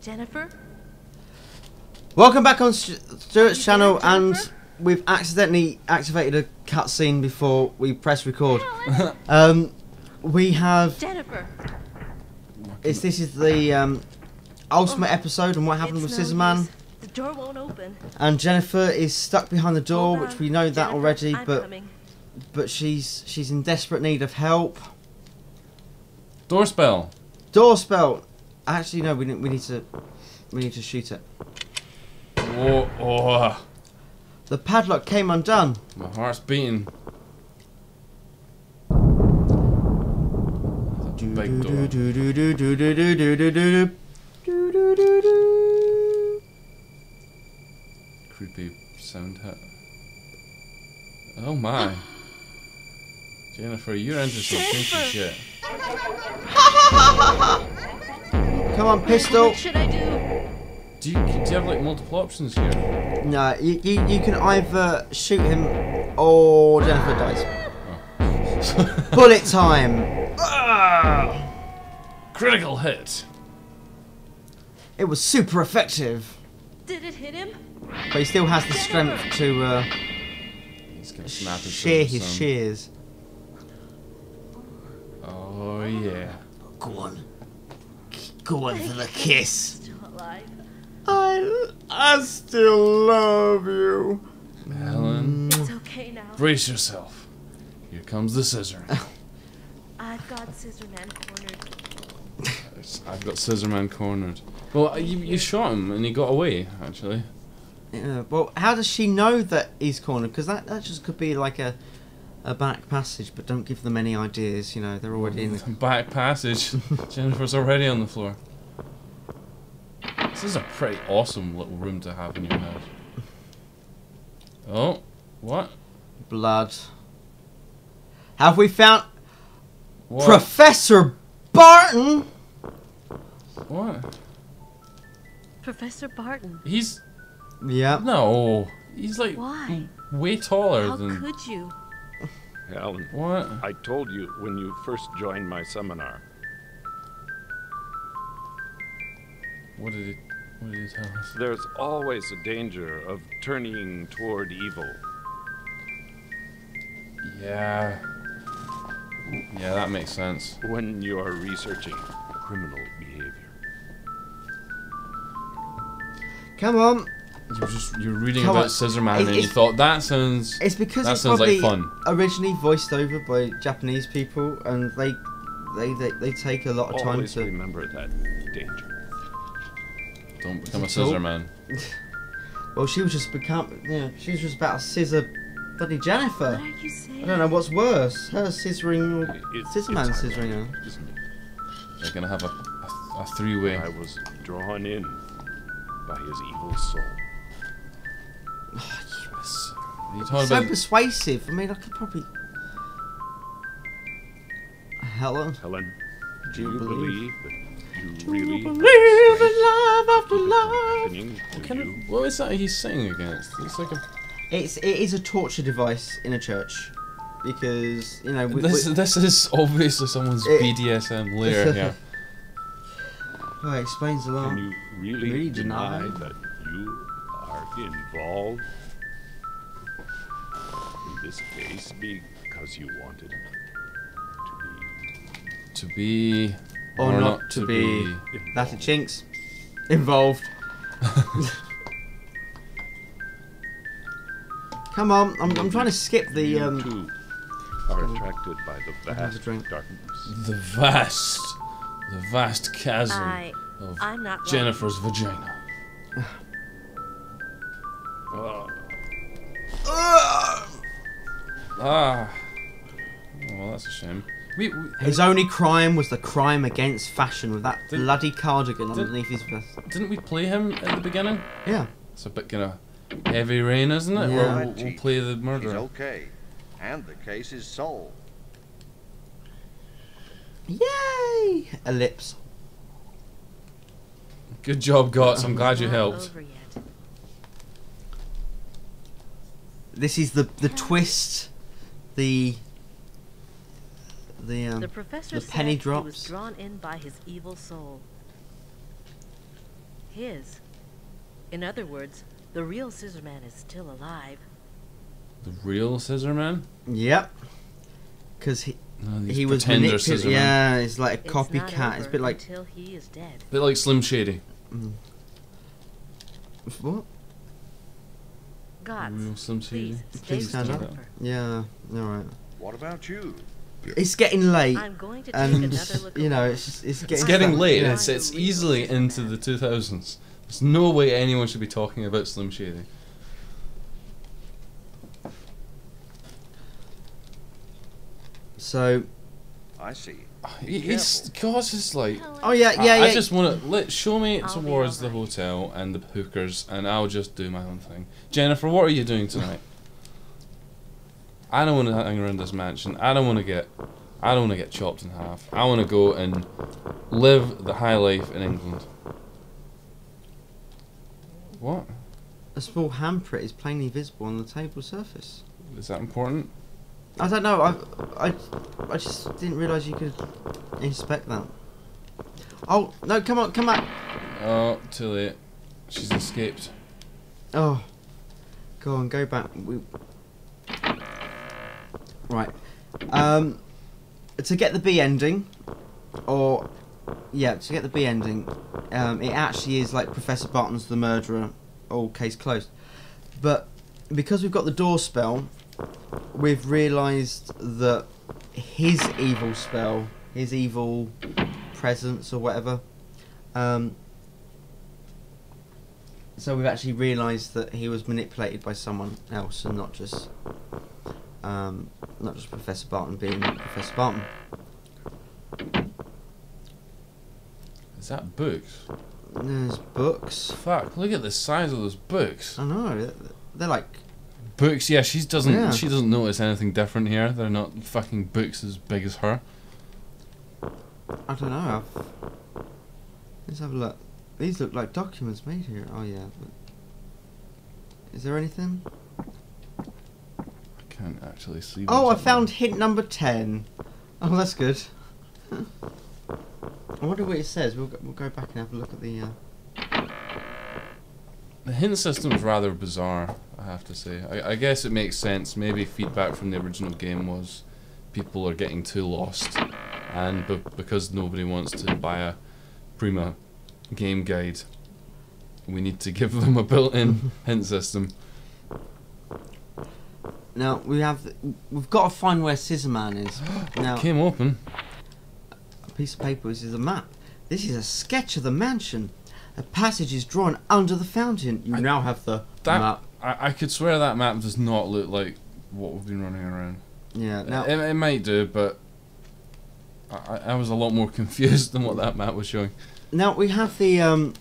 Jennifer? Welcome back on Stuart's channel, and we've accidentally activated a cutscene before we press record. We have Jennifer. this is the ultimate episode on what happened with Scissor Man. The door won't open. And Jennifer is stuck behind the door, which we know that Jennifer, already, I'm but coming. she's in desperate need of help. Door spell. Door spell. Actually, no, we need to shoot it. Oh, oh. The padlock came undone. My heart's beating. Big door. Creepy sound hit. Oh my. Jennifer, you're into some kinky shit. Come on, pistol. What should I do? Do you have like multiple options here? No, you can either shoot him or Jennifer dies. Oh. Bullet time. Critical hit. It was super effective, Did it hit him? but he still has the strength to He's gonna snap his shear scissors his some. shears. Oh yeah. Go on for the kiss. Still alive. I still love you. Helen, It's okay now. brace yourself. Here comes the scissor. I've got Scissor Man cornered. I've got Scissorman cornered. Well, you shot him and he got away, actually. Yeah, well, how does she know that he's cornered? Because that just could be like a back passage, but don't give them any ideas. You know, they're already in the Back passage. Jennifer's already on the floor. This is a pretty awesome little room to have in your house. Oh, what? blood. Have we found What? Professor Barton? What? Professor Barton. He's Yeah. no. He's like Why? way taller How than. could you? Helen, What? I told you when you first joined my seminar. What did he tell us? There's always a danger of turning toward evil. Yeah. Yeah, that makes sense. When you're researching criminal behavior. Come on. You're reading Come about on. Scissorman and you It's- thought that sounds. It's because That it's sounds probably like fun. originally voiced over by Japanese people, and they take a lot of time Always to. remember that danger. Don't become a It's all- Scissorman. Well, she was just she was just about to scissor bloody Jennifer. What are you saying? I don't know what's worse, her scissoring or Scissorman It's scissoring her. ironic, isn't it? They're gonna have a three-way. I was drawn in by his evil soul. You talking So about? persuasive. I mean, I could probably. Helen. Helen, Do you do you believe? believe that you really Believe in love after love. happening to you? What is that he's singing against? It's like a. It is a torture device in a church, because you know. This is obviously someone's BDSM lair here. Well, it explains a lot. Can you really, Really deny deny? that you are involved in this case because you wanted To be. Or not to be. That's a chinks involved. Come on, I'm trying to skip the you too are attracted by the have a vast drink. darkness. The vast chasm of I'm not wrong. Jennifer's vagina. Ah. Oh, well, that's a shame. His only crime was the crime against fashion with that Did- bloody cardigan underneath his vest. Didn't we play him at the beginning? Yeah. It's a bit kind of heavy rain, isn't it? Yeah. Where we'll play the He's murderer. okay, and the case is solved. Yay! Ellipse. Good job, Gots. I'm glad you Not helped. over yet. This is the twist. The The professor the penny said he was drops. drawn in by his evil soul. his. In other words, the real Scissorman is still alive. The real Scissorman? Yep. Because he was pretender manipulated. Scissorman. Yeah, it's like a It's not copycat. It's a over bit like. until he is dead. Bit like Slim Shady. What? Gods, Real Slim Shady. please stay Please with stand up. Jennifer. Yeah. All right. What about you? It's getting late, I'm going to take and another look you know, around. it's It's getting getting late. late. Yeah. It's easily into the 2000s. There's no way anyone should be talking about Slim Shady. So. I see. It's cause it's like. Oh yeah, I just want to show me I'll be towards the alright. hotel and the hookers, and I'll just do my own thing. Jennifer, what are you doing tonight? I don't want to hang around this mansion. I don't want to get chopped in half. I want to go and live the high life in England. What? A small handprint is plainly visible on the table surface. Is that important? I don't know. I just didn't realise you could inspect that. Oh no! Come on! Come back! Oh, too late. She's escaped. Oh, go on, go back. Right. To get the B ending, or yeah, to get the B ending, it actually is like Professor Barton's the murderer. All case closed. But because we've got the door spell, we've realised that his evil spell, his evil presence or whatever. So we've actually realised that he was manipulated by someone else and not just Professor Barton being Professor Barton. Is that books? There's books. Fuck! Look at the size of those books. I know. They're like. Books, yeah. She doesn't. Yeah. She doesn't notice anything different here. They're not fucking books as big as her. I don't know. Let's have a look. These look like documents made here. Oh yeah. But is there anything? I can't actually see. Oh, I what's up found there. hint number 10. Oh, that's good. I wonder what it says. We'll go back and have a look at the. The hint system's rather bizarre, I have to say. I guess it makes sense. Maybe feedback from the original game was people are getting too lost, and because nobody wants to buy a Prima game guide, we need to give them a built-in hint system. Now we've got to find where Scissorman is. Now Came open. a piece of paper. This is a map. This is a sketch of the mansion. A passage is drawn under the fountain. You now have the map. I could swear that map does not look like what we've been running around. Yeah. Now It might do, but I was a lot more confused than what that map was showing. Now we have the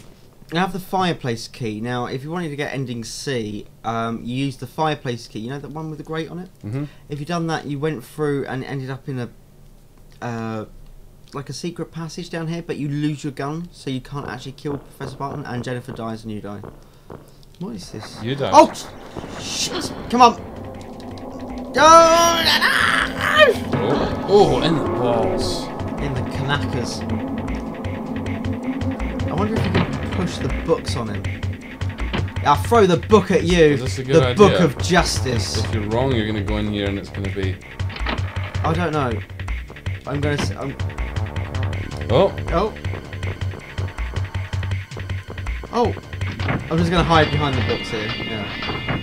fireplace key. Now, if you wanted to get ending C, you use the fireplace key. You know, the one with the grate on it. Mhm. If you done that, you went through and ended up in a like a secret passage down here, but you lose your gun, so you can't actually kill Professor Barton, and Jennifer dies and you die. What is this? You died. Oh, shit! Come on! Oh, in the balls. In the knackers. I wonder if you can push the books on him. I'll throw the book at you. Is this a good The Book idea? of Justice. If you're wrong, you're gonna go in here and it's gonna be. I don't know. I'm gonna. Oh, Oh. Oh. I'm just gonna hide behind the books here. Yeah.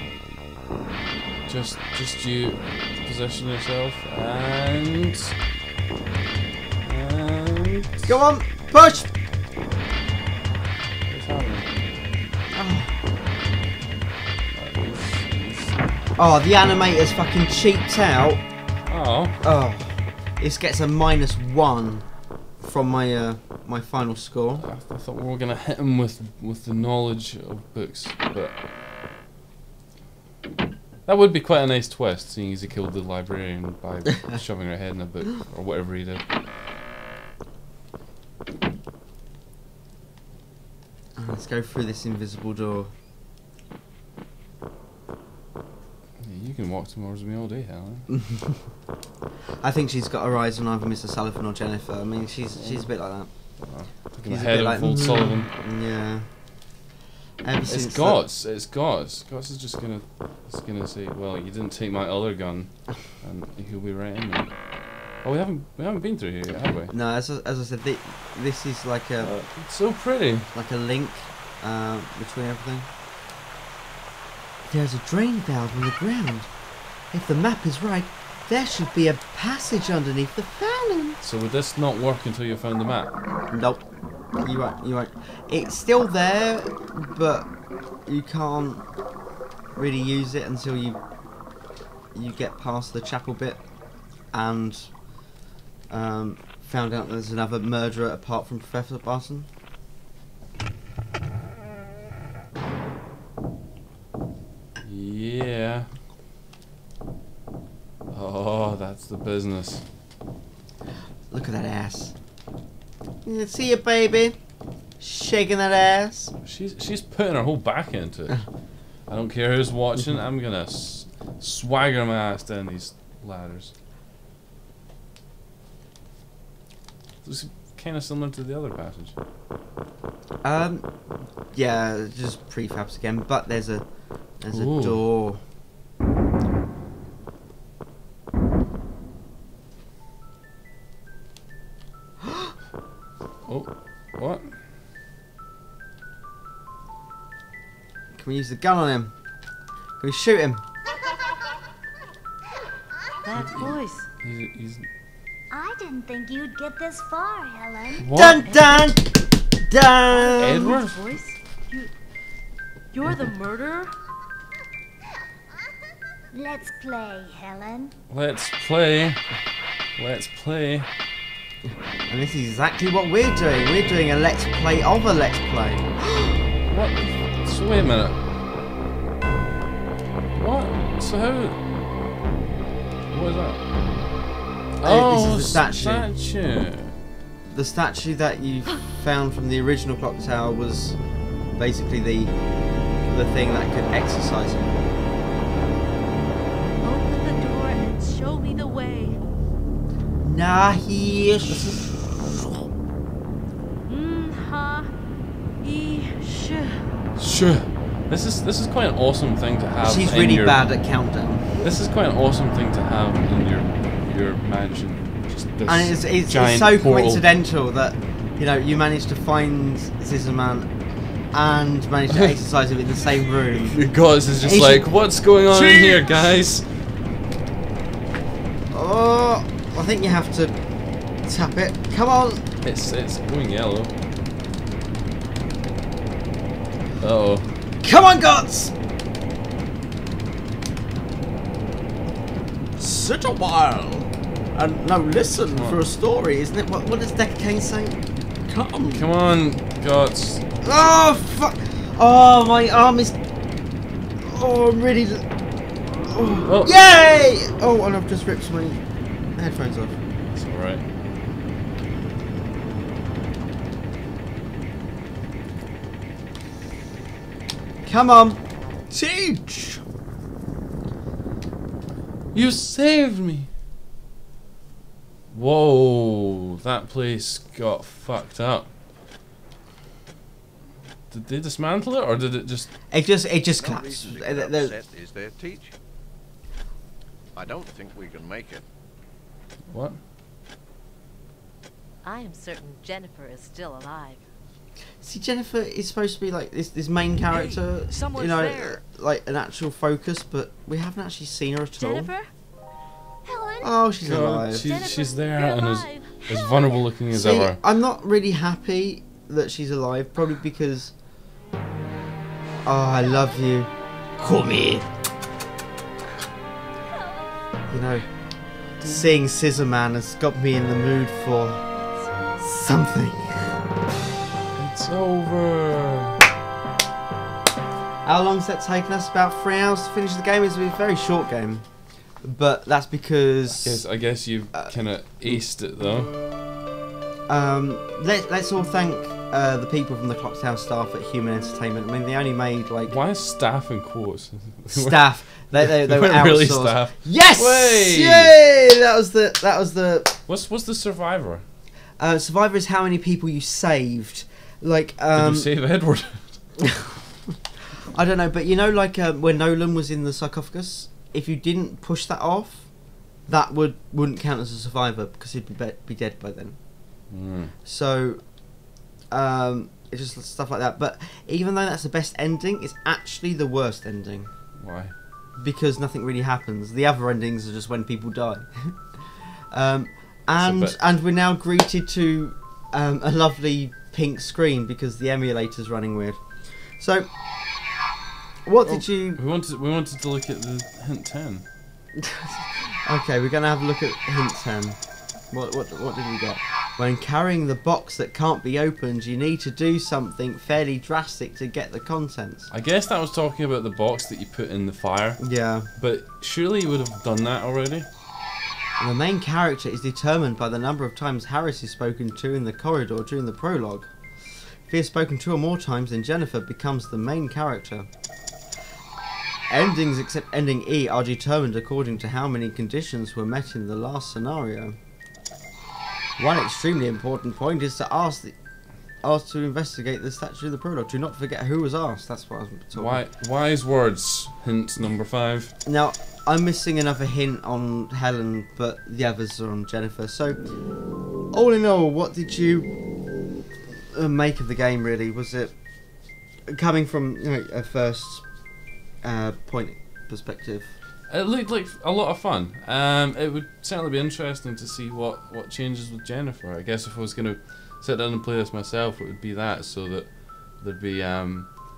just you position yourself and Go on, push. what's happening? Oh, the animator's fucking cheaped out. Oh, Oh. This gets a -1 from my my final score. I thought we were gonna hit him with the knowledge of books, but that would be quite a nice twist, seeing as he killed the librarian by shoving her head in a book or whatever he did. Let's go through this invisible door. Yeah, you can walk towards me all day, Helen. I think she's got her eyes on either Mr. Sullivan or Jennifer. I mean, she's a bit like that. Like in the She's a head bit of like, old Sullivan. Yeah. It's Gots. It's Gots. Gots is just gonna say, well, you didn't take my other gun, and he'll be right in there. Oh, we haven't been through here yet, have we? No, as I said, this is like a It's so pretty. like a link between everything. There's a drain valve on the ground. If the map is right, there should be a passage underneath the fountain. So would this not work until you found the map? Nope. You won't. It's still there, but you can't really use it until you get past the chapel bit and found out there's another murderer apart from Professor Barton. Yeah. Oh, that's the business. Look at that ass. You see it, baby? Shaking that ass. She's putting her whole back into it. I don't care who's watching. I'm gonna swagger my ass down these ladders. This is kind of similar to the other passage. Yeah, just prefabs again, but there's a Ooh. door. Oh, what? Can we use the gun on him? Can we shoot him? That voice. He's I didn't think you'd get this far, Helen. what? Dun dun dun. Edward? Voice? You're the murderer? Let's play, Helen. Let's play. Let's play. And this is exactly what we're doing. We're doing a let's play of a let's play. What? So wait a minute. What? So how? What is that? Oh, this is the statue. The statue that you found from the original clock tower was basically the thing that could exercise him. Open the door and show me the way. Nah, he is. Sure. This is quite an awesome thing to have. She's in really your, bad at countdown. This is quite an awesome thing to have in your mansion. Just this And it's giant so portal. coincidental that, you know, you managed to find Scissorman and managed to exercise him in the same room. Gods is just He like, should- what's going on in here, guys? Oh, I think you have to tap it. Come on. It's going yellow. Uh oh. Come on, Guts. Sit a while. And now listen for a story, isn't it? What does Decker Kane say? Come. Come on, Gods. Oh, fuck. Oh, my arm is... Oh, I'm really... Oh. Oh. Yay! Oh, and I've just ripped my headphones off. It's alright. Come on. Teach. You saved me. Whoa, that place got fucked up. Did they dismantle it, or did it just... It just No collapsed. reason to get upset, is there, Teach? I don't think we can make it. What? I am certain Jennifer is still alive. See, Jennifer is supposed to be like this main character, someone's you know, there. like an actual focus, but we haven't actually seen her at all. Jennifer? Helen? Oh, she's God, alive. she's there you're and alive. as vulnerable looking as See, ever. I'm not really happy that she's alive, probably because... Oh, I love you. Call me. You know, seeing Scissorman has got me in the mood for something. It's over. How long's that taken us? About 3 hours to finish the game. It's a very short game, but that's because I guess you've kind of aced it though. let's all thank the people from the Clock Tower staff at Human Entertainment. I mean, they only made like Why is staff in quotes? staff. They were We're outsourced. really staff. Yes! Way! Yay! That was the. What's the survivor? Survivor is how many people you saved. Like Did you save Edward? I don't know, but you know, like when Nolan was in the sarcophagus, if you didn't push that off, that wouldn't count as a survivor because he'd be dead by then. So, it's just stuff like that. But even though that's the best ending, it's actually the worst ending. Why? Because nothing really happens. The other endings are just when people die. And we're now greeted to a lovely pink screen because the emulator's running weird. So, what did you? We wanted to look at the hint 10. Okay, we're gonna have a look at hint 10. What did we get? When carrying the box that can't be opened, you need to do something fairly drastic to get the contents. I guess that was talking about the box that you put in the fire. Yeah. But surely you would have done that already. The main character is determined by the number of times Harris is spoken to in the corridor during the prologue. If he is spoken 2 or more times, then Jennifer becomes the main character. Endings except ending E are determined according to how many conditions were met in the last scenario. One extremely important point is to ask to investigate the statue of the prologue. Do not forget who was asked. That's what I was talking. Wise words. Hint number 5. Now, I'm missing another hint on Helen, but the others are on Jennifer. So, all in all, what did you make of the game, really? Was it coming from a first point perspective? It looked like a lot of fun. It would certainly be interesting to see what changes with Jennifer. I guess if I was going to sit down and play this myself, it would be that, so that there'd be a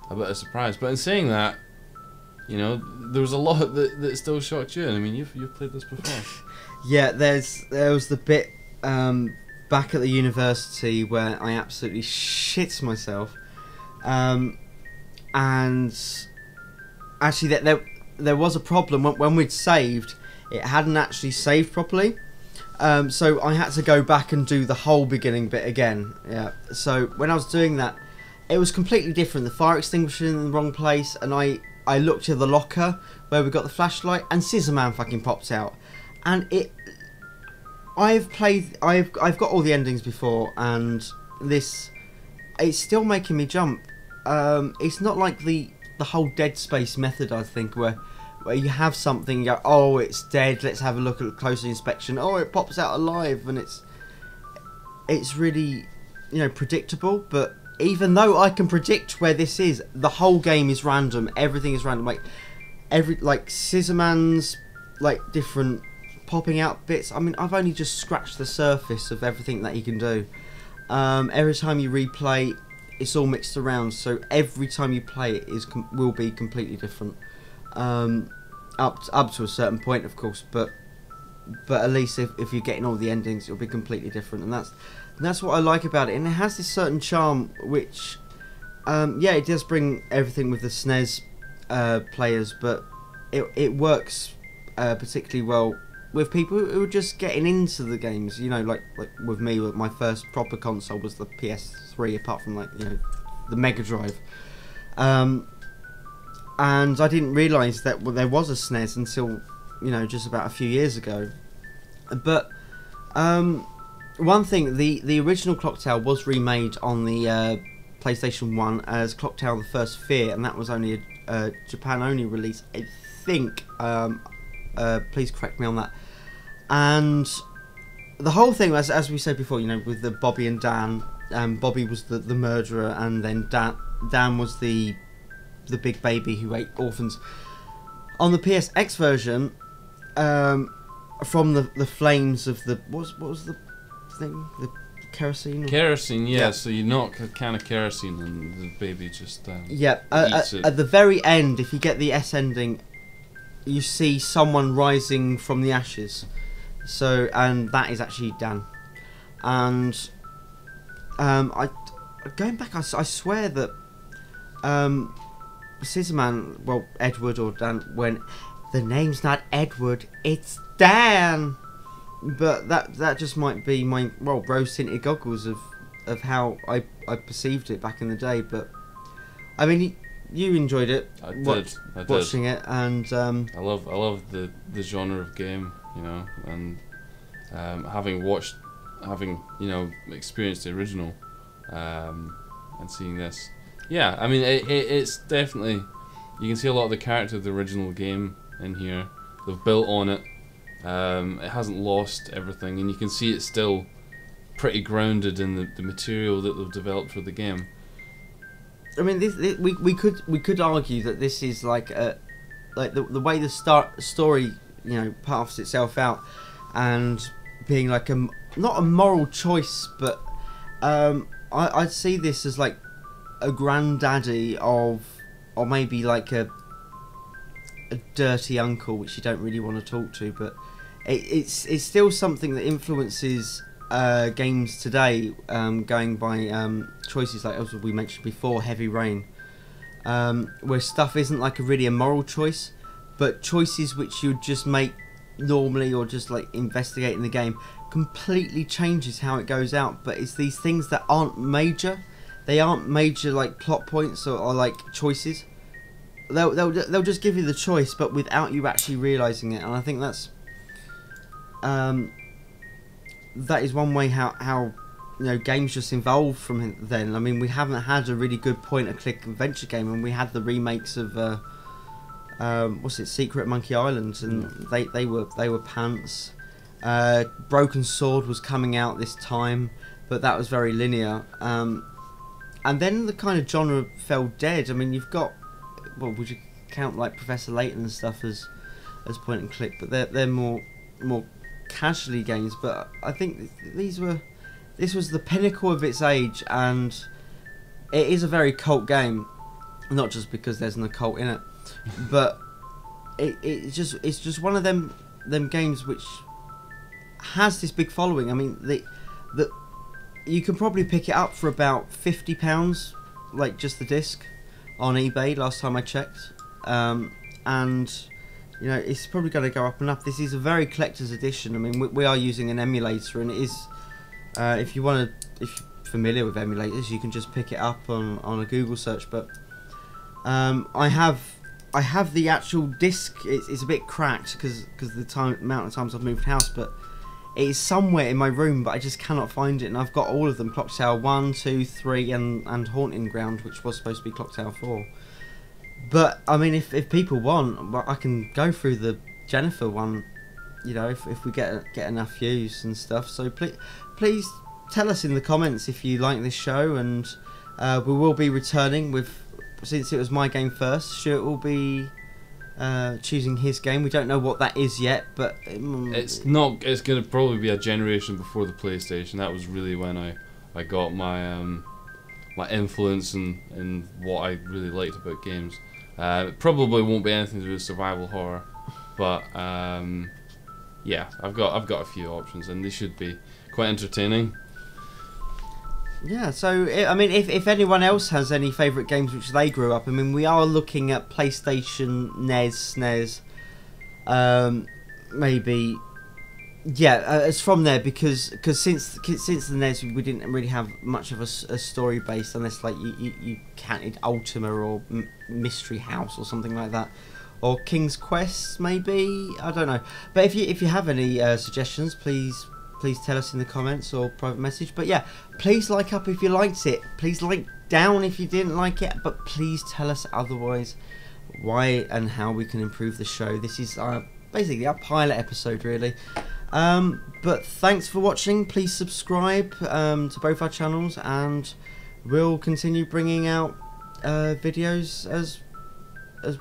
bit of surprise. But in saying that, there was a lot that still shocked you. I mean, you've played this before. Yeah, there was the bit back at the university where I absolutely shit myself, and actually there was a problem when we'd saved. It hadn't actually saved properly, so I had to go back and do the whole beginning bit again. Yeah. So when I was doing that, it was completely different. The fire extinguisher in the wrong place, and I looked at the locker where we got the flashlight, and Scissorman fucking popped out. And I've got all the endings before, and it's still making me jump. It's not like the whole Dead Space method, I think, where you have something, you go, oh, it's dead, let's have a look at a closer inspection. Oh, it pops out alive, and it's really, predictable. But even though I can predict where this is, the whole game is random. Everything is random. Like Scissorman's different popping out bits. I mean, I've only just scratched the surface of everything that he can do. Every time you replay, it's all mixed around, so every time you play it will be completely different. Up to a certain point, of course, but at least if you're getting all the endings, it'll be completely different, and that's what I like about it. And it has this certain charm, which it does bring everything with the SNES players, but it works particularly well with people who are just getting into the games. Like with me, my first proper console was the PS3, apart from the Mega Drive. And I didn't realise that there was a SNES until just about a few years ago. But one thing, the original Clock Tower was remade on the PlayStation 1 as Clock Tower: The First Fear, and that was only a Japan only release, I think. Please correct me on that. And the whole thing, as we said before, with the Bobby and Dan, Bobby was the murderer, and then Dan was the big baby who ate orphans. On the PSX version, from the flames of the what was the thing, the kerosene? Kerosene, yeah. So you knock a can of kerosene and the baby just eats it. At the very end, if you get the S ending, you see someone rising from the ashes. So, and that is actually Dan. And going back, I swear that Scissorman, well, Edward or Dan, when the name's not Edward, it's Dan. But that just might be my Rose Tinted Goggles of how I perceived it back in the day. But I mean, you enjoyed it. I did. Watching it, and I love the genre of game, and having experienced the original, and seeing this, yeah, I mean it's definitely You can see a lot of the character of the original game in here. They've built on it. It hasn't lost everything, and you can see it's still pretty grounded in the material that they've developed for the game. I mean, we could argue that this is like the way the story, you know, paths itself out, and being like not a moral choice, but I'd see this as like a granddaddy of, or maybe like a dirty uncle, which you don't really want to talk to, but it's still something that influences games today, going by choices like, as we mentioned before, Heavy Rain, where stuff isn't like really a moral choice, but choices which you'd just make normally or just like investigate in the game completely changes how it goes out. But it's these things that aren't major. They aren't major like plot points or like choices. They'll just give you the choice, but without you actually realizing it. And I think that's that is one way how you know, games just evolved from then. I mean, we haven't had a really good point-and-click adventure game, and we had the remakes of what's it, Secret Monkey Island, and they were pants. Broken Sword was coming out this time, but that was very linear. And then the kind of genre fell dead. I mean, you've got, well, would you count like Professor Layton and stuff as point-and-click? But they're more casually games. But I think this was the pinnacle of its age, and it is a very cult game, not just because there's an occult in it, but it's just one of them games which has this big following. I mean, you can probably pick it up for about £50, like just the disc, on eBay last time I checked, and you know, it's probably going to go up and up. This is a very collector's edition. I mean, we are using an emulator, and it is, if you're familiar with emulators, you can just pick it up on a Google search. But I have the actual disc. It's a bit cracked because the amount of times I've moved house, but it is somewhere in my room, but I just cannot find it. And I've got all of them: Clock Tower 1, 2, 3, and Haunting Ground, which was supposed to be Clock Tower 4. But I mean, if people want, well, I can go through the Jennifer one, you know, if we get enough views and stuff. So please tell us in the comments if you like this show, and we will be returning with, since it was my game first, Stuart will be choosing his game. We don't know what that is yet, but it's going to probably be a generation before the PlayStation. That was really when I got my my influence and what I really liked about games. It probably won't be anything to do with survival horror, but yeah, I've got a few options, and they should be quite entertaining. Yeah, so I mean, if anyone else has any favourite games which they grew up, I mean, we are looking at PlayStation, NES, SNES, maybe. Yeah, it's from there because since the NES we didn't really have much of a story based, unless like you counted Ultima or Mystery House or something like that, or King's Quest maybe, I don't know. But if you have any suggestions, please tell us in the comments or private message. But yeah, please like up if you liked it, please like down if you didn't like it, but please tell us otherwise why and how we can improve the show. This is basically our pilot episode, really. But thanks for watching. Please subscribe to both our channels, and we'll continue bringing out videos as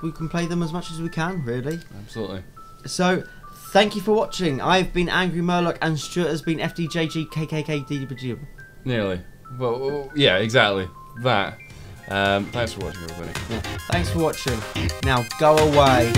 we can play them as much as we can, really. Absolutely. So thank you for watching. I've been Angry Murloc, and Stuart has been Fdjkkdjf. Nearly. Well, yeah, exactly that. Thanks for watching, everybody. Yeah. Thanks for watching. Now go away.